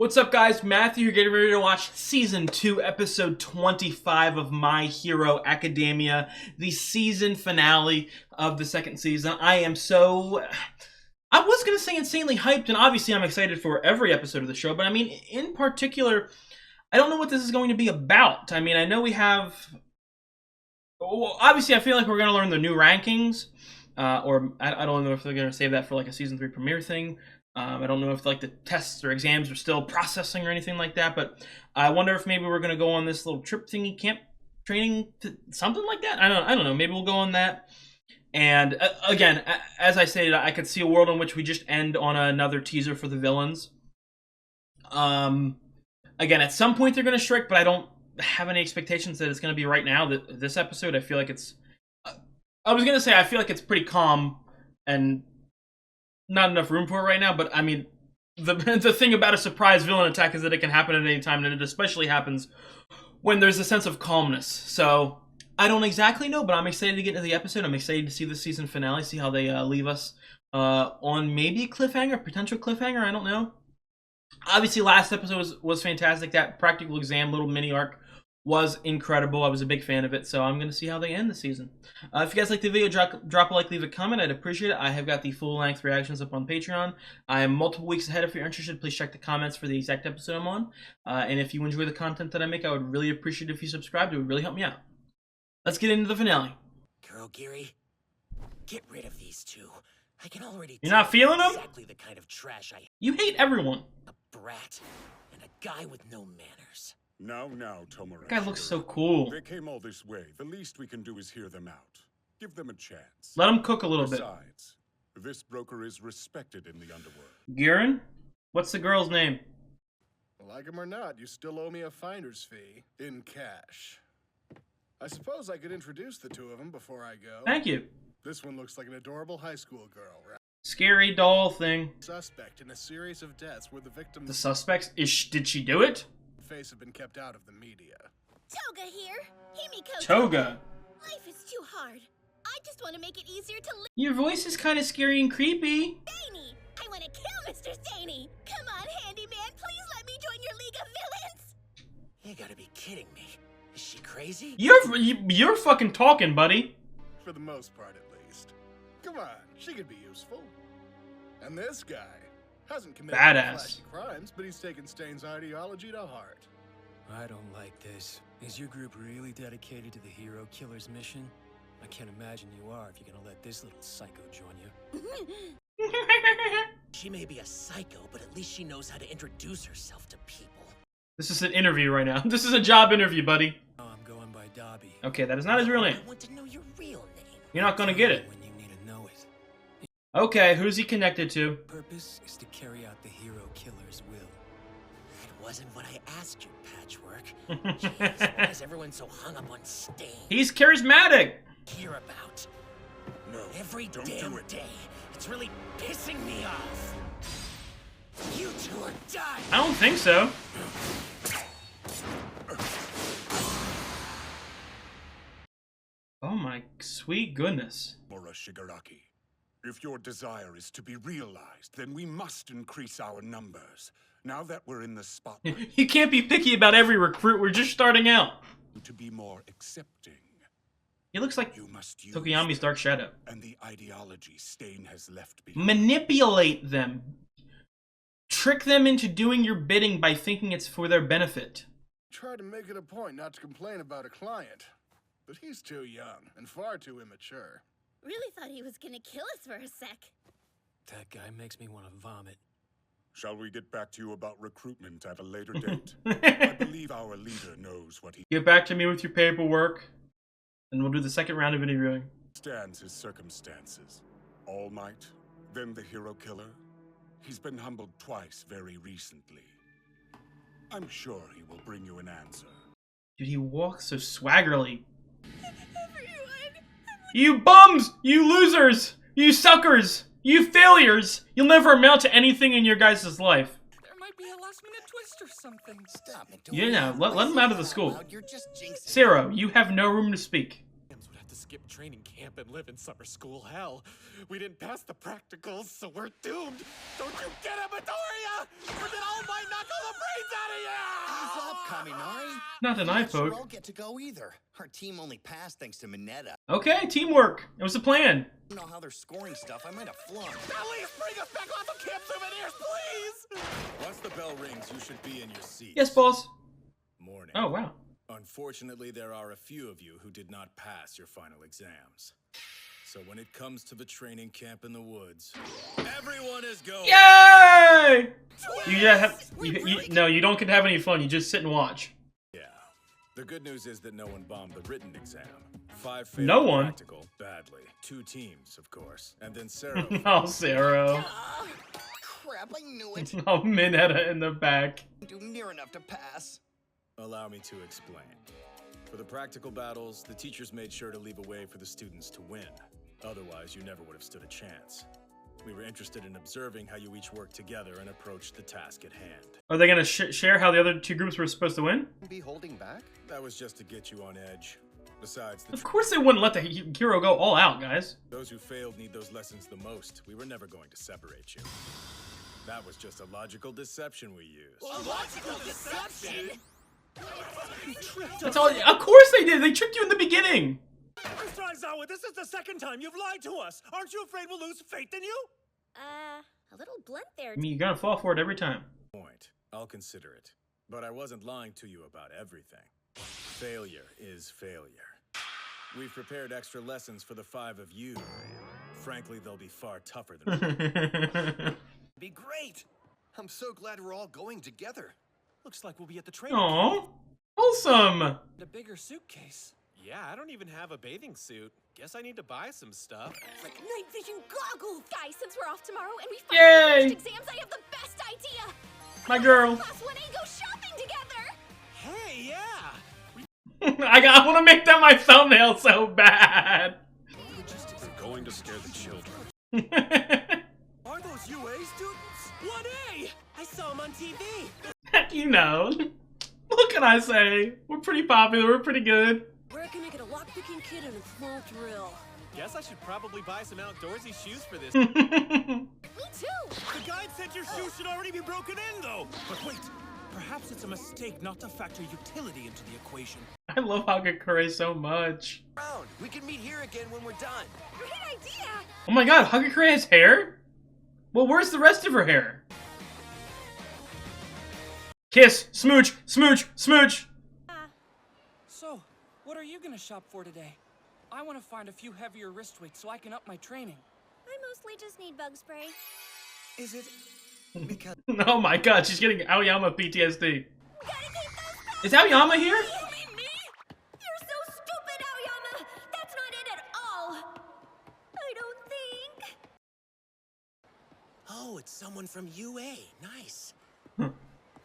What's up, guys? Matthew here, getting ready to watch Season 2, Episode 25 of My Hero Academia, the season finale of the second season. I was going to say insanely hyped, and obviously I'm excited for every episode of the show, but I mean, in particular, I don't know what this is going to be about. I mean, I know we have... Well, obviously, I feel like we're going to learn the new rankings, or I don't know if they're going to save that for like a Season 3 premiere thing. I don't know if like the tests or exams are still processing or anything like that, but I wonder if maybe we're going to go on this little trip thingy, camp training, something like that. I don't know. Maybe we'll go on that. And again, as I stated, I could see a world in which we just end on another teaser for the villains. Again, at some point they're going to strike, but I don't have any expectations that it's going to be right now. This episode, I feel like it's... I was going to say, I feel like it's pretty calm and not enough room for it right now, but I mean, the thing about a surprise villain attack is that it can happen at any time, and it especially happens when there's a sense of calmness. So, I don't exactly know, but I'm excited to get into the episode. I'm excited to see the season finale, see how they leave us on maybe a cliffhanger, potential cliffhanger, I don't know. Obviously, last episode was fantastic. That practical exam little mini arc was incredible. I was a big fan of it, so I'm going to see how they end the season. If you guys like the video, drop a like, leave a comment. I'd appreciate it. I have got the full-length reactions up on Patreon. I am multiple weeks ahead. If you're interested, please check the comments for the exact episode I'm on. And if you enjoy the content that I make, I would really appreciate it if you subscribed. It would really help me out. Let's get into the finale. Kurogiri, get rid of these two. I can already You're not feeling them? Exactly the kind of trash I... You hate everyone. A brat and a guy with no manners. Now, Tomura. That guy looks so cool. They came all this way. The least we can do is hear them out. Give them a chance. Let them cook a little bit. Besides, this broker is respected in the underworld. Garen? What's the girl's name? Like him or not, you still owe me a finder's fee in cash. I suppose I could introduce the two of them before I go. Thank you. This one looks like an adorable high school girl, right? Scary doll thing. Suspect in a series of deaths where the victims... The suspects? Did she do it? face have been kept out of the media. Toga here. Himiko. Toga. Life is too hard. I just want to make it easier to live. Your voice is kind of scary and creepy. Zany. I want to kill Mr. Zany. Come on, handyman. Please let me join your League of Villains. You gotta be kidding me. Is she crazy? You're fucking talking, buddy. For the most part, at least. Come on, she could be useful. And this guy hasn't committed any flashy crimes, but he's taken Stain's ideology to heart. I don't like this. Is your group really dedicated to the hero killer's mission? I can't imagine you are if you're gonna let this little psycho join you. She may be a psycho, but at least she knows how to introduce herself to people. This is an interview right now. This is a job interview, buddy. Oh, I'm going by Dobby. Okay, that is not his real name. I want to know your real name. You're not gonna get it. When you need to know it. Okay, who's he connected to? Purpose is to carry out the hero killer's will. That wasn't what I asked you, Patchwork. Jeez, why is everyone so hung up on Stain? He's charismatic. Hear about? No, Every don't damn do it. day. It's really pissing me off. You two are dying. I don't think so. Oh my sweet goodness. Mura Shigaraki. If your desire is to be realized, then we must increase our numbers. Now that we're in the spotlight, You can't be picky about every recruit. We're just starting out. to be more accepting, He looks like you must use Tokuyami's Dark Shadow. and the ideology Stain has left behind. Manipulate them. Trick them into doing your bidding by thinking it's for their benefit. Try to make it a point not to complain about a client. But he's too young and far too immature. Really thought he was going to kill us for a sec. That guy makes me want to vomit. Shall we get back to you about recruitment at a later date? I believe our leader knows what he Get back to me with your paperwork, and we'll do the second round of interviewing. understands his circumstances. All Might, then the hero killer. He's been humbled twice very recently. I'm sure he will bring you an answer. Dude, he walks so swaggerly. Everyone. You bums! You losers! You suckers! You failures! You'll never amount to anything in your guys' life. There might be a last-minute twist or something. Stop it. Yeah, let him out of the school. You're just jinxing. Zero, you have no room to speak. Would have to skip training camp and live in summer school hell. We didn't pass the practicals, so we're doomed. Don't you get it, Midoriya? Or did All Might knock all the Kaminari. Not an eye I'm not sure poke. I'll get to go either. Our team only passed thanks to Mineta. Okay, teamwork. It was the plan. I don't know how they're scoring stuff. I might have flunked. At least bring us back off of Camp Souvenirs, please! Once the bell rings, you should be in your seat. Yes, boss. Morning. Oh, wow. Unfortunately, there are a few of you who did not pass your final exams. So when it comes to the training camp in the woods, everyone is going. Yay! You just have, no, you don't get to have any fun. You just sit and watch. Yeah. The good news is that no one bombed the written exam. 5 failed No one? practical badly. 2 teams, of course. And then Sarah. Oh, Sarah. Crap, I knew it. Oh, Mineta in the back. Do near enough to pass. Allow me to explain. For the practical battles, the teachers made sure to leave a way for the students to win. Otherwise, you never would have stood a chance. We were interested in observing how you each worked together and approached the task at hand. Are they gonna share how the other two groups were supposed to win? Be holding back? That was just to get you on edge. Besides, Of course they wouldn't let the hero go all out, guys. those who failed need those lessons the most. We were never going to separate you. That was just a logical deception we used. A logical deception? That's all. Of course they did. They tricked you in the beginning. Mr. Aizawa, this is the second time you've lied to us. Aren't you afraid we'll lose faith in you? A little blunt there. I mean, you gotta fall for it every time. Point. I'll consider it. But I wasn't lying to you about everything. Failure is failure. We've prepared extra lessons for the 5 of you. Frankly, they'll be far tougher than Be great. I'm so glad we're all going together. Looks like we'll be at the training. Aw, wholesome. The bigger suitcase. Yeah, I don't even have a bathing suit. Guess I need to buy some stuff. Like night vision goggles! Guys, since we're off tomorrow and we Yay! finally finished exams, I have the best idea! My girl. Class 1A go shopping together! Hey, yeah! I want to make that my thumbnail so bad. We're going to scare the children. Are those UA students? 1A! I saw them on TV. You know. What can I say? We're pretty popular. We're pretty good. Where can I get a lockpicking kit and a small drill? Guess I should probably buy some outdoorsy shoes for this. Me too! The guide said your shoes should already be broken in, though. But wait, perhaps it's a mistake not to factor utility into the equation. I love Hagakure so much. We can meet here again when we're done. Great idea! Oh my god, Hagakure has hair? Well, where's the rest of her hair? Kiss, smooch, smooch, smooch. So, what are you gonna shop for today? I want to find a few heavier wrist weights so I can up my training. I mostly just need bug spray. Is it? Because Oh my god, she's getting Aoyama PTSD. Gotta keep those Is Aoyama here? You mean me? You're so stupid, Aoyama! That's not it at all! I don't think... oh, it's someone from UA. Nice.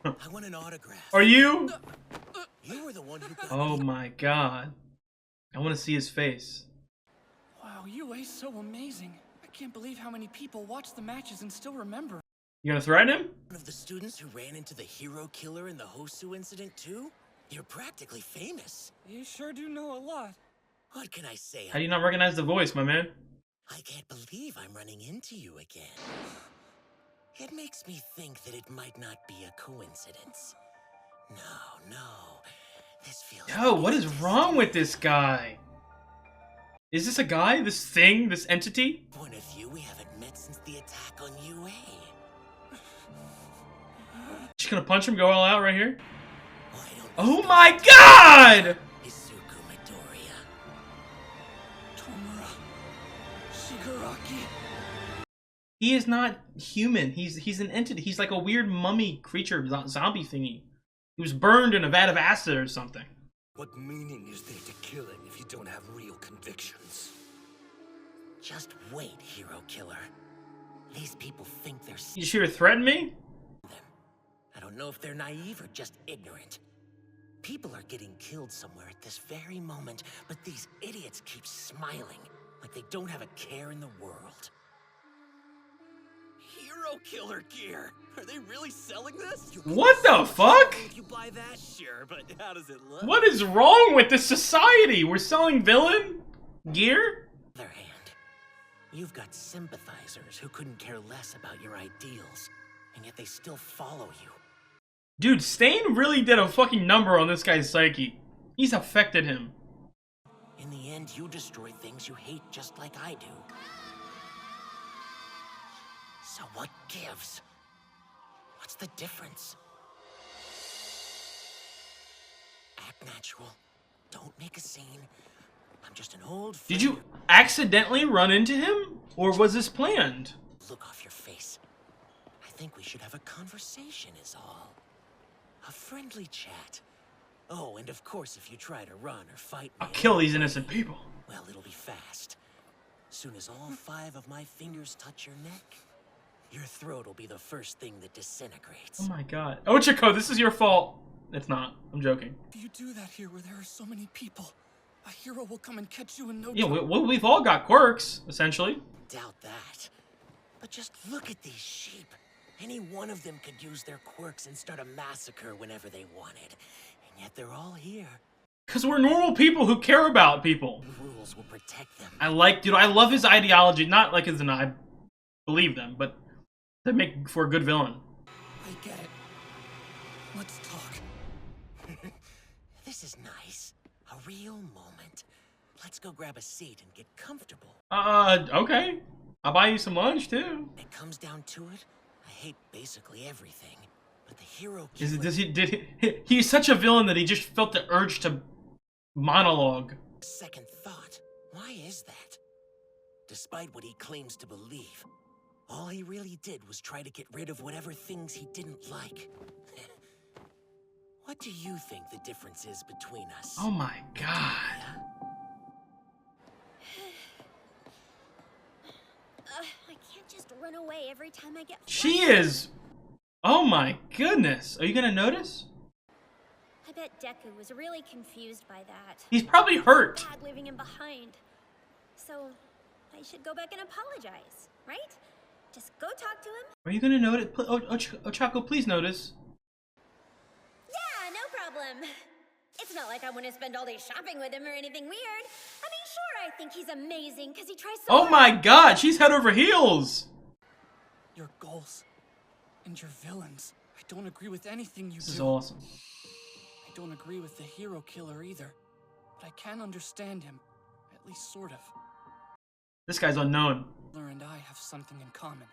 I want an autograph. Are you? You were the one who got Oh my god. I want to see his face. Wow, UA's so amazing. I can't believe how many people watch the matches and still remember. You gonna threaten him? one of the students who ran into the hero killer in the Hosu incident too? You're practically famous. You sure do know a lot. What can I say? How do you not recognize the voice, my man? I can't believe I'm running into you again. It makes me think that it might not be a coincidence. No. This feels... Yo, what is wrong with this guy? Is this a guy? This thing? This entity? Point of view we haven't met since the attack on UA. Just gonna punch him, go all out right here? Why don't Oh my god! Izuku Midoriya. Tomura. Shigaraki. He is not human. He's an entity. He's like a weird mummy creature, zombie thingy. He was burned in a vat of acid or something. What meaning is there to killing if you don't have real convictions? Just wait, hero killer. These people think they're You just here to threaten me? I don't know if they're naive or just ignorant. People are getting killed somewhere at this very moment, but these idiots keep smiling like they don't have a care in the world. Hero killer gear! Are they really selling this? What the fuck? You buy that? Sure, but how does it look? What is wrong with this society? We're selling villain gear? On the other hand, you've got sympathizers who couldn't care less about your ideals, and yet they still follow you. Dude, Stain really did a fucking number on this guy's psyche. He's affected him. In the end, you destroy things you hate just like I do. So what gives? What's the difference? Act natural. Don't make a scene. I'm just an old friend. Did you accidentally run into him? Or was this planned? Look off your face. I think we should have a conversation is all. A friendly chat. Oh, and of course, if you try to run or fight me, I'll kill these innocent people. well, it'll be fast. Soon as all 5 of my fingers touch your neck, your throat will be the first thing that disintegrates. Oh my god. Ochako, this is your fault. It's not. I'm joking. If you do that here where there are so many people, a hero will come and catch you in no Yeah, time. we've all got quirks, essentially. Doubt that. But just look at these sheep. Any one of them could use their quirks and start a massacre whenever they wanted. And yet they're all here. Because we're normal people who care about people. Rules will protect them. Dude, I love his ideology. Not like as an I believe them, but they make for a good villain. I get it. Let's talk. This is nice. A real moment. Let's go grab a seat and get comfortable. Okay. I'll buy you some lunch, too. When it comes down to it, I hate basically everything. But the hero He's such a villain that he just felt the urge to monologue. Second thought. Why is that? Despite what he claims to believe, all he really did was try to get rid of whatever things he didn't like. What do you think the difference is between us? Oh my god. I can't just run away every time I get She flustered. is... Oh my goodness. Are you gonna notice? I bet Deku was really confused by that. He's probably hurt. Bad leaving him behind. So, I should go back and apologize, right? Just go talk to him. Are you gonna notice? Ochako, please notice. Yeah, no problem. It's not like I want to spend all day shopping with him or anything weird. I mean, sure, I think he's amazing because he tries so Oh hard. my god, she's head over heels. Your goals and your villains. I don't agree with anything you This do. is awesome. I don't agree with the hero killer either, but I can understand him, at least sort of. This guy's unknown. Hitler and I have something in common.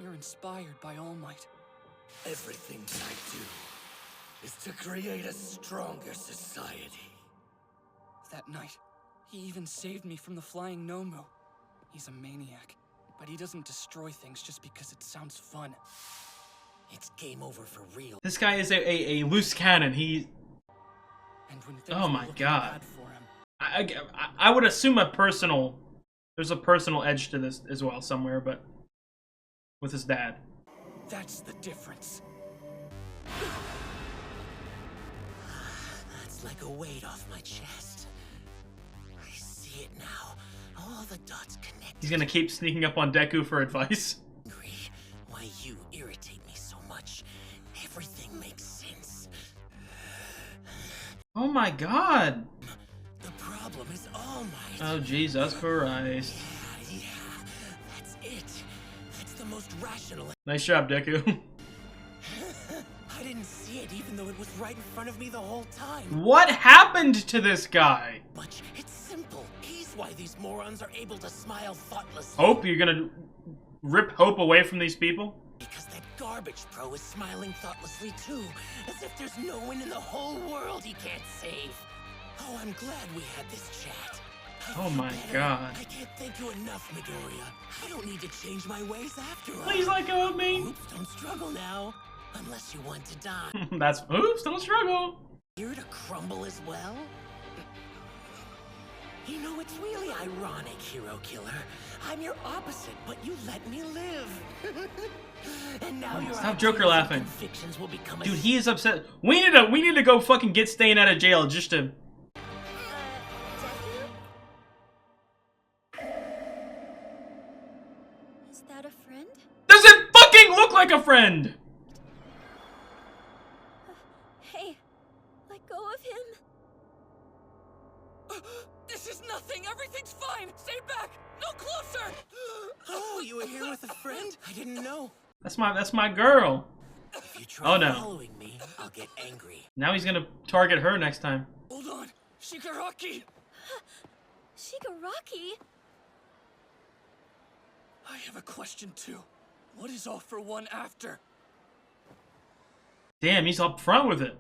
We're inspired by All Might. Everything I do is to create a stronger society. That night, he even saved me from the flying Nomu. He's a maniac, but he doesn't destroy things just because it sounds fun. It's game over for real. This guy is a loose cannon. He... And when things Oh were my looking god. bad for him, I would assume there's a personal edge to this as well somewhere, but with his dad. that's the difference. That's like a weight off my chest. I see it now. All the dots connect. He's gonna keep sneaking up on Deku for advice. Why you irritate me so much. Everything makes sense. Oh my god. The problem is All Might. Oh Jesus Christ. Yeah, that's it. That's the most rational. Nice job, Deku. I didn't see it even though it was right in front of me the whole time. What happened to this guy? But it's simple. He's why these morons are able to smile thoughtlessly. Hope? You're gonna rip Hope away from these people? Because that garbage pro is smiling thoughtlessly too. As if there's no one in the whole world he can't save. Oh, I'm glad we had this chat. I Oh feel my better. god. I can't thank you enough, Midoriya. I don't need to change my ways after all. Please let go of me. Oops, don't struggle now. Unless you want to die. That's... Oops, don't struggle. Here to crumble as well? You know, it's really ironic, Hero Killer. I'm your opposite, but you let me live. And now your Stop ideas Joker and laughing. convictions will become a Dude, he is upset. We need to go fucking get Stain out of jail just to... Deku? Is that a friend? Does it fucking look like a friend? Hey, let go of him. This is nothing! Everything's fine! Stay back! No closer! Oh, you were here with a friend? I didn't know. That's my girl. If you try Oh, no. following me, I'll get angry. Now he's gonna target her next time. Hold on! Shigaraki! Shigaraki? I have a question too. What is All for One after? Damn, he's up front with it.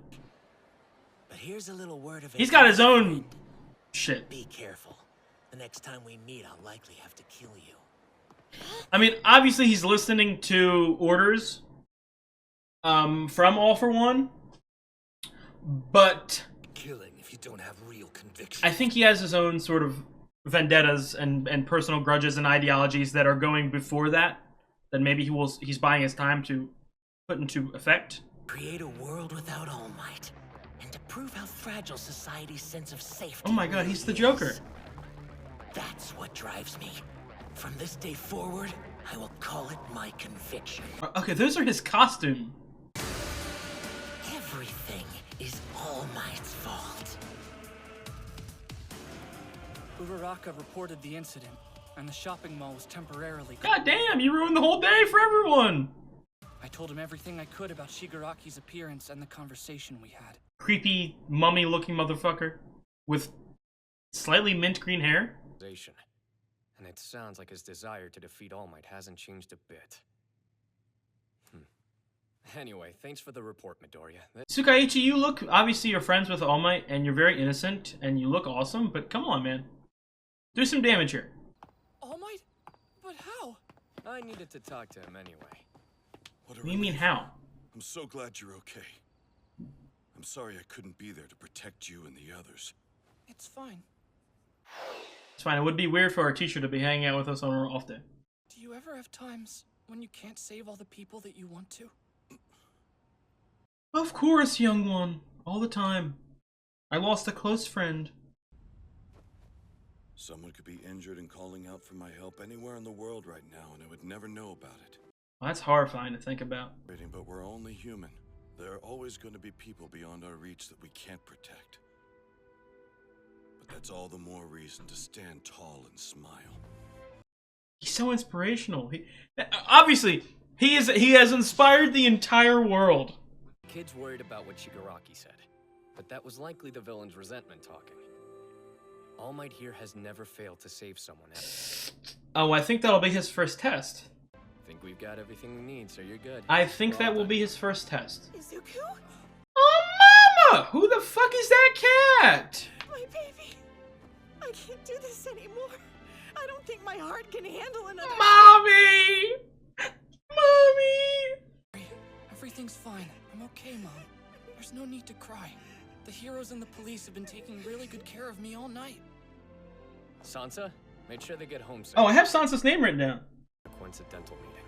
But here's a little word of He's got his advice, own friend. shit. Be careful. The next time we meet, I'll likely have to kill you. I mean, obviously he's listening to orders from All for One, but Killing if you don't have real conviction. I think he has his own sort of vendettas and personal grudges and ideologies that are going before that maybe he's buying his time to put into effect. Create a world without All Might, and to prove how fragile society's sense of safety. Oh my god, he's the really Joker. is. That's what drives me. From this day forward, I will call it my conviction. Okay, those are his costume. Everything is All Might's fault. Uraraka reported the incident, and the shopping mall was temporarily... God damn, you ruined the whole day for everyone. I told him everything I could about Shigaraki's appearance and the conversation we had. Creepy, mummy-looking motherfucker with slightly mint green hair. And it sounds like his desire to defeat All Might hasn't changed a bit. Anyway, thanks for the report, Midoriya. Tsukaichi, you look, obviously you're friends with All Might, and you're very innocent, and you look awesome, but come on, man. Do some damage here. All Might? But how? I needed to talk to him anyway. What a What do you mean, relief. how? I'm so glad you're okay. I'm sorry I couldn't be there to protect you and the others. It's fine. It's fine, it would be weird for our teacher to be hanging out with us on our off day. Do you ever have times when you can't save all the people that you want to? Of course, young one. All the time. I lost a close friend. Someone could be injured and calling out for my help anywhere in the world right now, and I would never know about it. Well, that's horrifying to think about. But we're only human. There are always going to be people beyond our reach that we can't protect. But that's all the more reason to stand tall and smile. He's so inspirational. Obviously, he has inspired the entire world. Kid's worried about what Shigaraki said, but that was likely the villain's resentment talking. All Might here has never failed to save someone ever. Oh, I think that'll be his first test. Think we've got everything we need, so you're good. I think Well that will done. be his first test. Izuku? Oh, mama! Who the fuck is that cat? My baby. I can't do this anymore. I don't think my heart can handle another. Mommy! Mommy! Everything's fine. I'm okay, Mom. There's no need to cry. The heroes and the police have been taking really good care of me all night. Sansa, make sure they get home safe. Oh, I have Sansa's name written down. A coincidental meeting.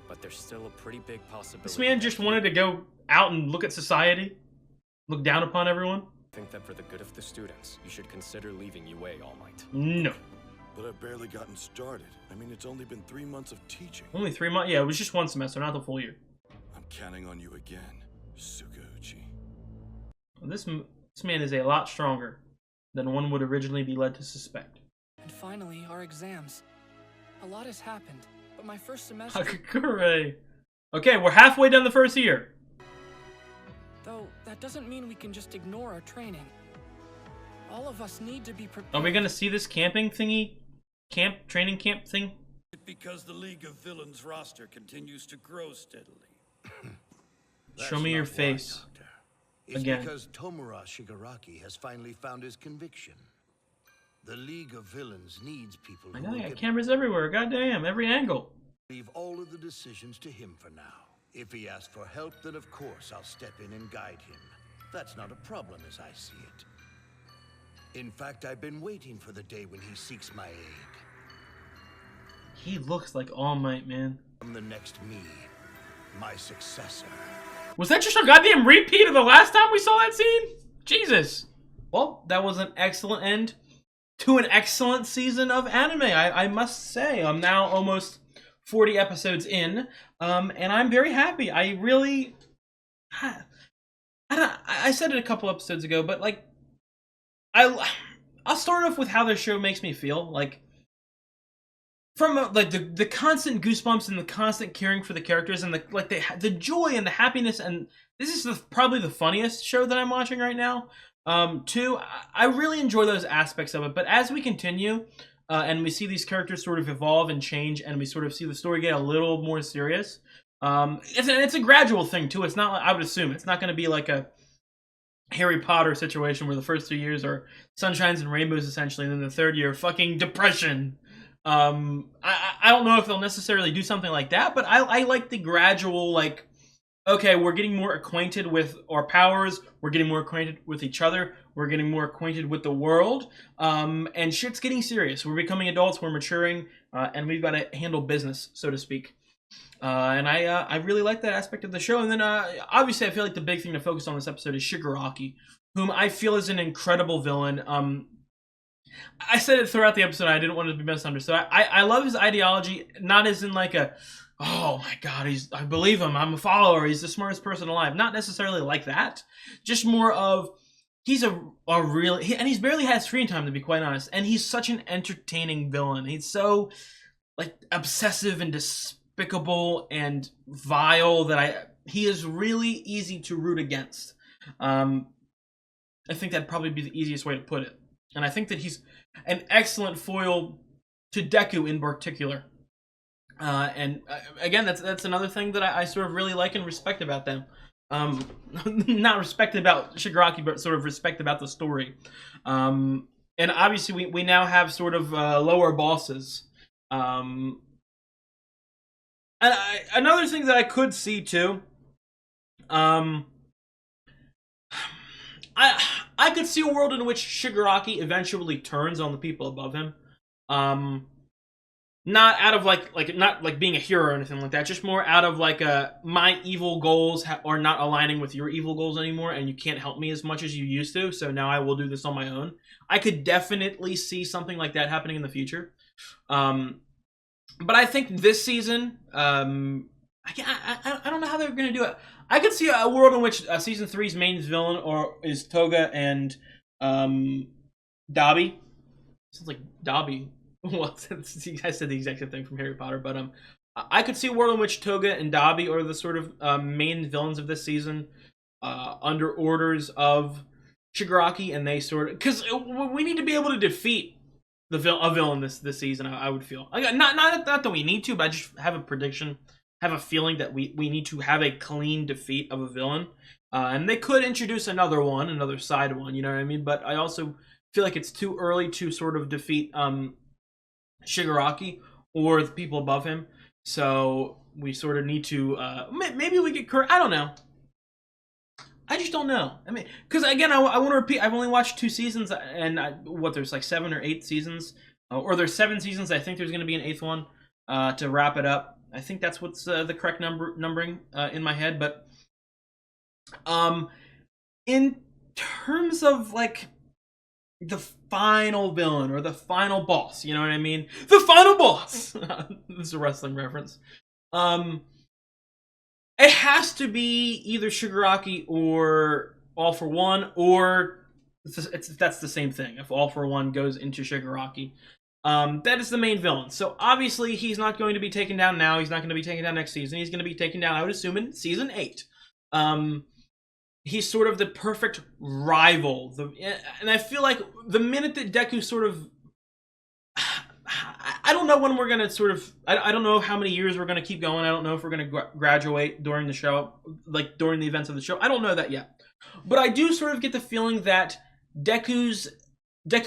But there's still a pretty big possibility. This man just wanted to go out and look at society, look down upon everyone. I think that for the good of the students, you should consider leaving UA, All Might. No. But I've barely gotten started. I mean, it's only been 3 months of teaching. Only 3 months? Yeah, it was just one semester, not the full year. I'm counting on you again, Sukauchi. This man is a lot stronger than one would originally be led to suspect. And finally, our exams. A lot has happened, but my first semester... Hooray. Okay, we're halfway done the first year. Though, that doesn't mean we can just ignore our training. All of us need to be prepared. Are we gonna see this camping thingy? Training camp thing? Because the League of Villains roster continues to grow steadily. Show me your face. It's Again. because Tomura Shigaraki has finally found his conviction. The League of Villains needs people I who know, will I got get cameras everywhere. Goddamn, every angle. leave all of the decisions to him for now. If he asks for help, then of course I'll step in and guide him. That's not a problem as I see it. In fact, I've been waiting for the day when he seeks my aid. He looks like All Might, man. I'm the next me, my successor. Was that just a goddamn repeat of the last time we saw that scene? Jesus. Well, that was an excellent end to an excellent season of anime, I must say. I'm now almost 40 episodes in, and I'm very happy. I really... I said it a couple episodes ago, but, like, I'll start off with how the show makes me feel. Like, from like the constant goosebumps and the constant caring for the characters and the joy and the happiness, and this is probably the funniest show that I'm watching right now. Too, I really enjoy those aspects of it. But as we continue, and we see these characters sort of evolve and change, and we sort of see the story get a little more serious. It's a gradual thing too. It's not, I would assume, it's not going to be like a Harry Potter situation where the first 2 years are sunshines and rainbows essentially, and then the third year fucking depression. I don't know if they'll necessarily do something like that, but I like the gradual, like, okay, we're getting more acquainted with our powers, we're getting more acquainted with each other, we're getting more acquainted with the world, and shit's getting serious. We're becoming adults, we're maturing, and we've got to handle business, so to speak. And I really like that aspect of the show. And then, obviously, I feel like the big thing to focus on this episode is Shigaraki, whom I feel is an incredible villain. I said it throughout the episode, I didn't want it to be misunderstood. I love his ideology, not as in like a, oh my god, I believe him, I'm a follower, he's the smartest person alive. Not necessarily like that. Just more of, he's and he's barely had screen time, to be quite honest. And he's such an entertaining villain. He's so, like, obsessive and despicable and vile that he is really easy to root against. I think that'd probably be the easiest way to put it. And I think that he's an excellent foil to Deku in particular. And again, that's another thing that I sort of really like and respect about them. Not respect about Shigaraki, but sort of respect about the story. And obviously we now have sort of lower bosses. And another thing that I could see too, I could see a world in which Shigaraki eventually turns on the people above him. Not out of not like being a hero or anything like that, just more out of like my evil goals are not aligning with your evil goals anymore, and you can't help me as much as you used to, so now I will do this on my own. I could definitely see something like that happening in the future. But I think this season, I don't know how they're going to do it. I could see a world in which season 3's main villain is Toga and Dabi. Sounds like Dobby. Well, I said the exact same thing from Harry Potter, but I could see a world in which Toga and Dabi are the sort of main villains of this season, under orders of Shigaraki, and they sort of, because we need to be able to defeat a villain this season. I would feel not that we need to, but I just have a prediction, have a feeling that we need to have a clean defeat of a villain, and they could introduce another side one, you know what I mean? But I also feel like it's too early to sort of defeat Shigaraki or the people above him, so we sort of need to maybe we get I don't know. I just don't know. I mean, because again, I want to repeat, I've only watched 2 seasons, and there's like 7 or 8 seasons, or there's 7 seasons. I think there's going to be an 8th one to wrap it up. I think that's what's the correct numbering in my head. But in terms of like the final villain or the final boss, you know what I mean? The final boss! This is a wrestling reference. It has to be either Shigaraki or All For One, or that's the same thing. If All For One goes into Shigaraki, that is the main villain. So obviously he's not going to be taken down now. He's not going to be taken down next season. He's going to be taken down, I would assume, in season 8. He's sort of the perfect rival. And I feel like the minute that Deku sort of, I don't know when we're going to sort of, I don't know how many years we're going to keep going. I don't know if we're going to graduate during the show, like during the events of the show. I don't know that yet. But I do sort of get the feeling that Deku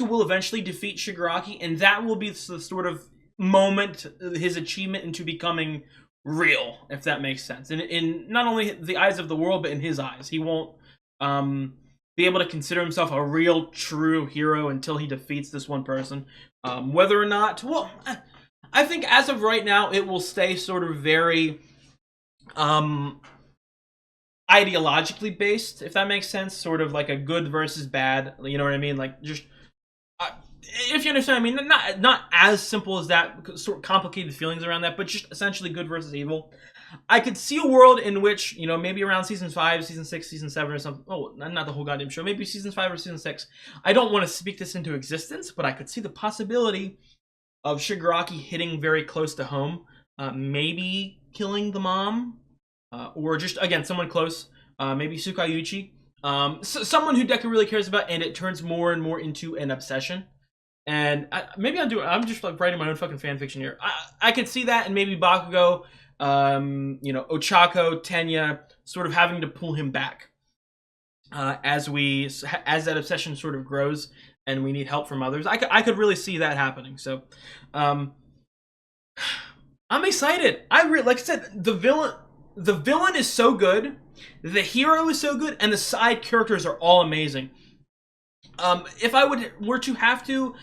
will eventually defeat Shigaraki, and that will be the sort of moment, his achievement into becoming real, if that makes sense. In not only the eyes of the world, but in his eyes. He won't be able to consider himself a real, true hero until he defeats this one person. Whether or not, well, I think as of right now, it will stay sort of very ideologically based, if that makes sense. Sort of like a good versus bad, you know what I mean? Like, just if you understand what I mean, not as simple as that, sort of complicated feelings around that, but just essentially good versus evil. I could see a world in which, you know, maybe around season 5, season 6, season 7 or something. Oh, not the whole goddamn show. Maybe season 5 or season 6. I don't want to speak this into existence, but I could see the possibility of Shigaraki hitting very close to home, maybe killing the mom, or just, again, someone close, maybe Tsukayuchi, someone who Deku really cares about, and it turns more and more into an obsession. And I'm just like writing my own fucking fanfiction here. I could see that, and maybe Bakugo, Ochako, Tenya, sort of having to pull him back as that obsession sort of grows, and we need help from others. I could really see that happening. So, I'm excited. Like I said, the villain is so good, the hero is so good, and the side characters are all amazing. If I were to have to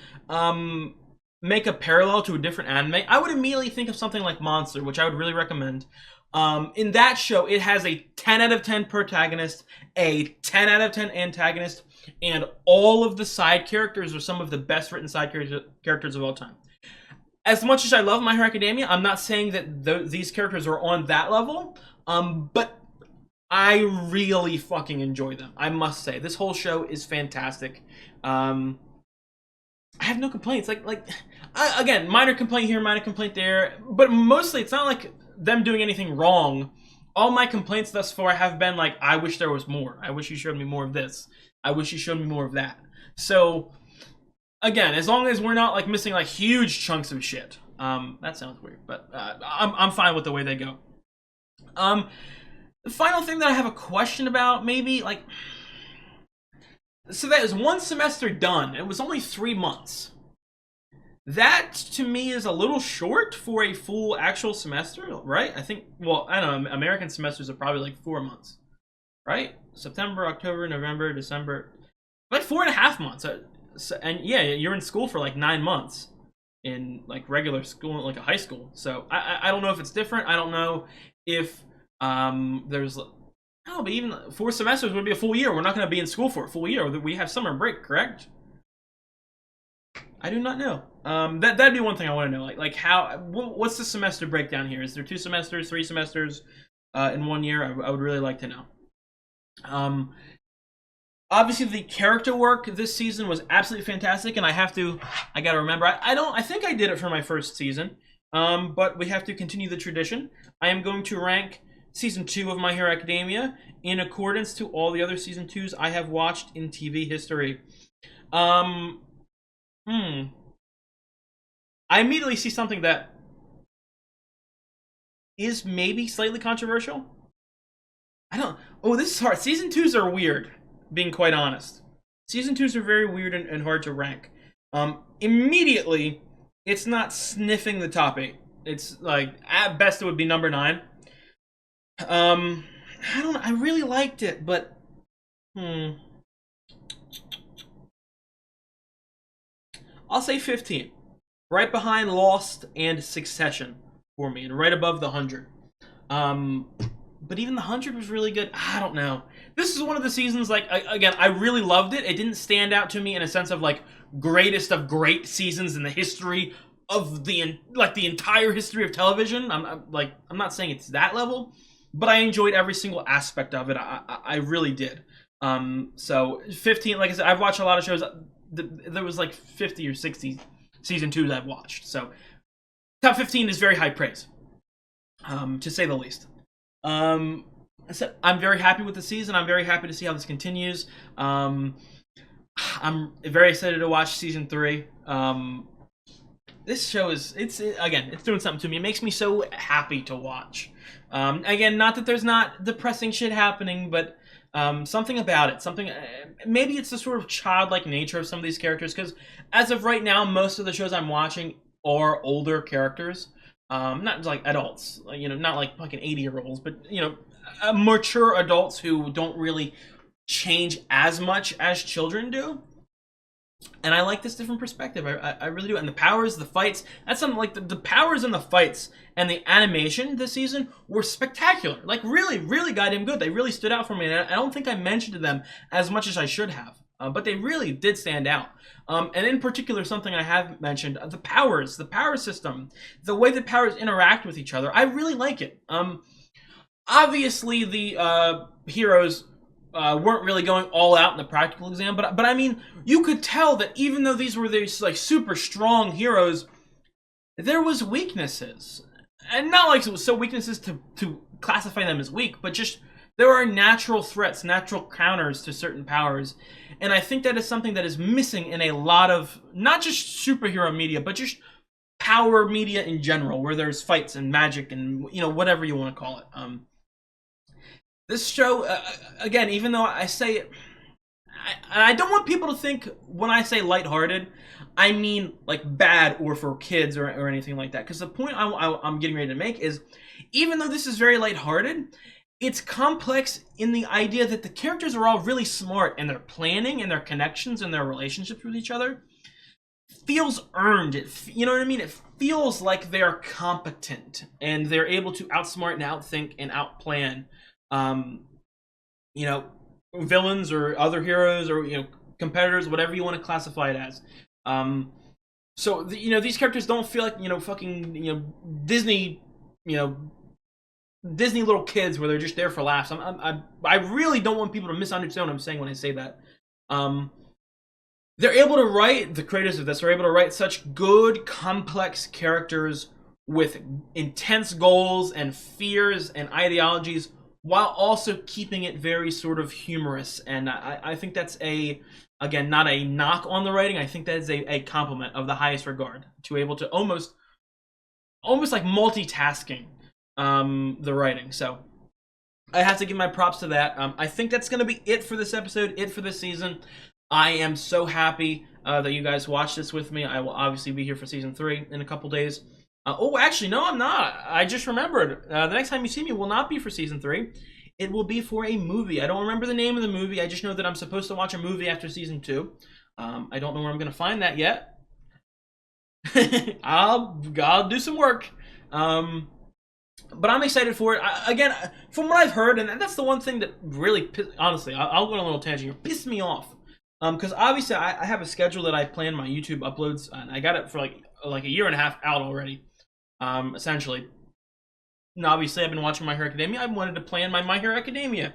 make a parallel to a different anime, I would immediately think of something like Monster, which I would really recommend. In that show, it has a 10 out of 10 protagonist, a 10 out of 10 antagonist, and all of the side characters are some of the best written side characters of all time. As much as I love My Hero Academia, I'm not saying that these characters are on that level, but I really fucking enjoy them. I must say, this whole show is fantastic. I have no complaints. Again, minor complaint here, minor complaint there, but mostly it's not like them doing anything wrong. All my complaints thus far have been like, I wish there was more. I wish you showed me more of this. I wish you showed me more of that. So, again, as long as we're not like missing like huge chunks of shit. That sounds weird, but I'm fine with the way they go. The final thing that I have a question about, maybe, like, so that is one semester done. It was only 3 months. That, to me, is a little short for a full actual semester, right? I think, well, I don't know, American semesters are probably like 4 months, right? September, October, November, December, like 4.5 months. And yeah, you're in school for like 9 months in like regular school, like a high school. So I don't know if it's different. I don't know if there's, no, but even 4 semesters would be a full year. We're not going to be in school for a full year. We have summer break, correct? I do not know. That'd be one thing I want to know. Like how, what's the semester breakdown here? Is there 2 semesters, 3 semesters in 1 year? I would really like to know. Obviously, the character work this season was absolutely fantastic, and I gotta remember, I think I did it for my first season, but we have to continue the tradition. I am going to rank Season 2 of My Hero Academia in accordance to all the other Season 2s I have watched in TV history. I immediately see something that is maybe slightly controversial. This is hard. Season 2s are weird, being quite honest. Season 2s are very weird and hard to rank. Immediately, it's not sniffing the top 8. It's like, at best it would be number 9. I really liked it, but I'll say 15. Right behind Lost and Succession for me, and right above the 100. But even the 100 was really good. I don't know. This is one of the seasons, like, again, I really loved it. It didn't stand out to me in a sense of, like, greatest of great seasons in the history of the entire history of television. I'm not saying it's that level, but I enjoyed every single aspect of it. I really did. So 15, like I said, I've watched a lot of shows. There was like 50 or 60 Season 2s I've watched. So top 15 is very high praise, to say the least. I'm very happy with the season. I'm very happy to see how this continues. I'm very excited to watch Season 3. This show is, it's doing something to me. It makes me so happy to watch. Again, not that there's not depressing shit happening, but something about it. Maybe it's the sort of childlike nature of some of these characters, because as of right now, most of the shows I'm watching are older characters. Not like adults, not like fucking 80-year-olds, but, mature adults who don't really change as much as children do. And I like this different perspective. I really do. And the powers, the fights, that's something like the powers and the fights and the animation this season were spectacular. Like, really, really goddamn good. They really stood out for me. And I don't think I mentioned them as much as I should have. But they really did stand out. And in particular, something I have mentioned, the powers, the power system, the way the powers interact with each other, I really like it. Obviously, the heroes weren't really going all out in the practical exam, but I mean, you could tell that even though these were these like super strong heroes, there was weaknesses. And not like so weaknesses to classify them as weak, but just there are natural threats, natural counters to certain powers. And I think that is something that is missing in a lot of, not just superhero media, but just power media in general, where there's fights and magic and, you know, whatever you want to call it. This show, again, even though I say it, I don't want people to think when I say lighthearted, I mean like bad or for kids or anything like that. Because the point I'm getting ready to make is, even though this is very lighthearted, it's complex in the idea that the characters are all really smart, and their planning and their connections and their relationships with each other feels earned. You know what I mean? It feels like they're competent and they're able to outsmart and outthink and outplan, you know, villains or other heroes or, you know, competitors, whatever you want to classify it as. So you know, these characters don't feel like, you know, fucking, you know, Disney little kids where they're just there for laughs. I really don't want people to misunderstand what I'm saying when I say that. They're able to write, the creators of this are able to write such good, complex characters with intense goals and fears and ideologies, while also keeping it very sort of humorous. And I think that's again, not a knock on the writing. I think that is a compliment of the highest regard, to able to almost like multitasking the writing. So I have to give my props to that. I think that's going to be it for this episode, it for this season. I am so happy that you guys watched this with me. I will obviously be here for season 3 in a couple days. Oh, actually, no, I'm not. I just remembered. The next time you see me will not be for season 3. It will be for a movie. I don't remember the name of the movie. I just know that I'm supposed to watch a movie after season 2. I don't know where I'm going to find that yet. I'll do some work. But I'm excited for it. Again, from what I've heard, and that's the one thing that really, honestly, I'll go on a little tangent here, pissed me off. Because obviously I have a schedule that I plan my YouTube uploads, and I got it for like a year and a half out already, essentially. And obviously I've been watching My Hero Academia. I wanted to plan my Hero Academia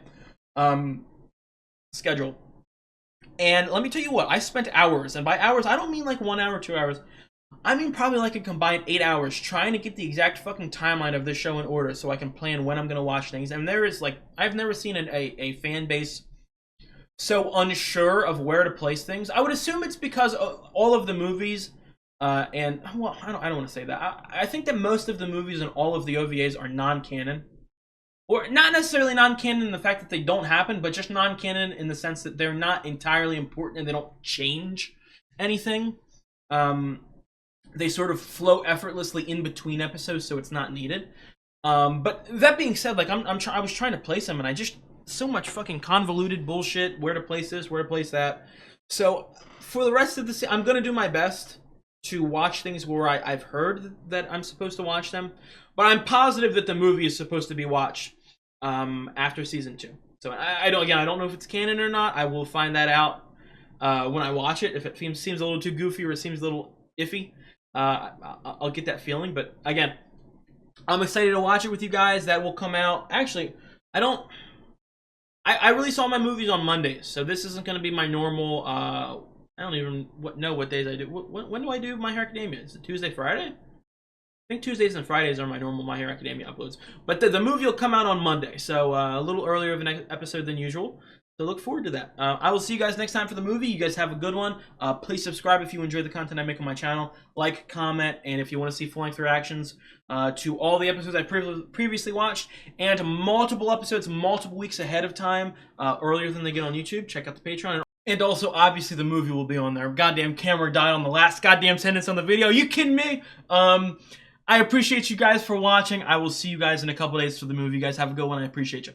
schedule. And let me tell you what, I spent hours, and by hours I don't mean like 1 hour, 2 hours. I mean probably like a combined 8 hours trying to get the exact fucking timeline of this show in order so I can plan when I'm going to watch things. And there is like, I've never seen a fan base so unsure of where to place things. I would assume it's because all of the movies, and well, I don't want to say that. I think that most of the movies and all of the OVAs are non-canon, or not necessarily non-canon in the fact that they don't happen, but just non-canon in the sense that they're not entirely important and they don't change anything. They sort of flow effortlessly in between episodes, so it's not needed. But that being said, like I was trying to place them, and I just, so much fucking convoluted bullshit, where to place this, where to place that. So for the rest of the I'm gonna do my best to watch things where I've heard that I'm supposed to watch them, but I'm positive that the movie is supposed to be watched after season 2. So I don't know if it's canon or not. I will find that out when I watch it. If it seems a little too goofy or it seems a little iffy, I'll get that feeling. But again, I'm excited to watch it with you guys. That will come out. Actually, I release all my movies on Mondays, so this isn't going to be my normal, I don't even know what days I do. When do I do My Hero Academia? Is it Tuesday, Friday? I think Tuesdays and Fridays are my normal My Hero Academia uploads. But the movie will come out on Monday, so a little earlier of an episode than usual. So look forward to that. I will see you guys next time for the movie. You guys have a good one. Please subscribe if you enjoy the content I make on my channel. Like, comment, and if you want to see full-length reactions to all the episodes I previously watched, and multiple episodes multiple weeks ahead of time, earlier than they get on YouTube, check out the Patreon. And also, obviously, the movie will be on there. Goddamn camera died on the last goddamn sentence on the video. Are you kidding me? I appreciate you guys for watching. I will see you guys in a couple days for the movie. You guys have a good one. I appreciate you.